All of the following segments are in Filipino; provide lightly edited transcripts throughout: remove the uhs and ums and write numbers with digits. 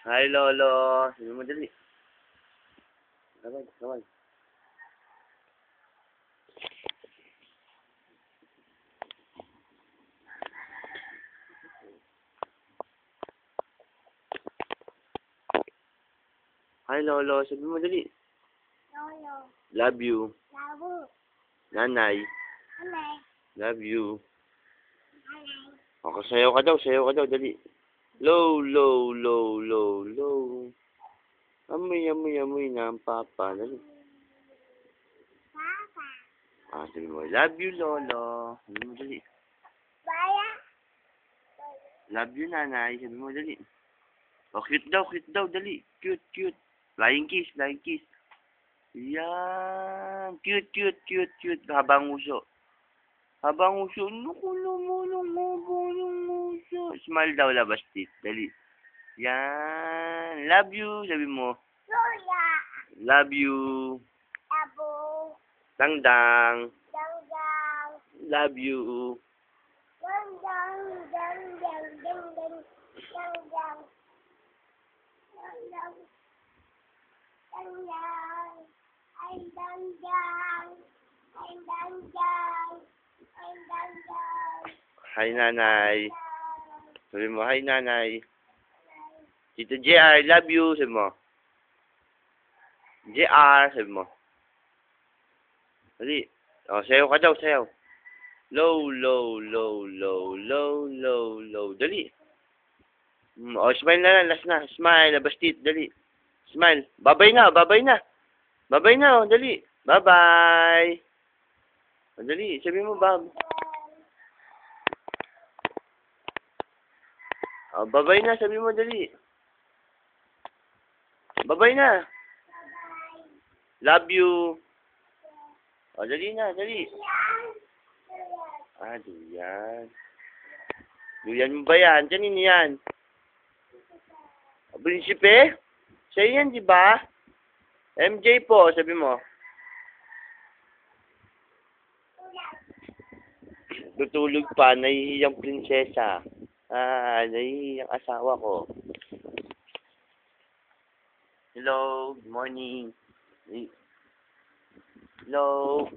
Hi, Lolo. Sabi mo dali. Kaway, kaway. Hi, Lolo. Sabi mo dali. Lolo. Love you. Labu. Nanay. Nanay. Love you. Nanay. O, sayaw ka daw, dali. Low, low, low, low, low. Amoy, amoy, amoy na ang papa. Dali. Papa. Sabi mo, love you, Lolo. Sabi mo dali. Baya. Love you, Nanay. Sabi mo dali. O, cute daw, dali. Cute, cute. Flying kiss, flying kiss. Yan. Cute, cute, cute, cute. Habang uso. Habang uso. Naku naman ang haba ng uso. Smile daw, labas teeth. Dali. Yan. Love you. Sabi mo. Lola. Love you. Labu. Dangdang. Dangdang. Love you. Dangdang. Dangdang. Dangdang. Dangdang. Dangdang. Dangdang. Ay dangdang. Ay dangdang. Ay dangdang. Hi, Nanay. Sabi mo, hi, Nanay. Tito JR, love you. Sabi mo. JR, sabi mo. Dali. O, sayaw ka daw, sayaw. Low, low, low, low, low, low, low. Dali. O, smile na lang. Last na. Smile. Labas teeth. Dali. Smile. Babay na. Babay na. Babay na. O, dali. Bye-bye. O, dali. Sabi mo, Bob. O, babay na. Sabi mo, dali. Babay na. Love you. O, dali na. Dali. Duyan. Duyan mo ba yan? Kanino yan? Prinsipe? Sa'yo yan, di ba? MJ po, sabi mo. Tutulog pa, nahihiyang prinsesa. Nahihiyang asawa ko. Hello, good morning. Hello.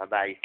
Bye-bye.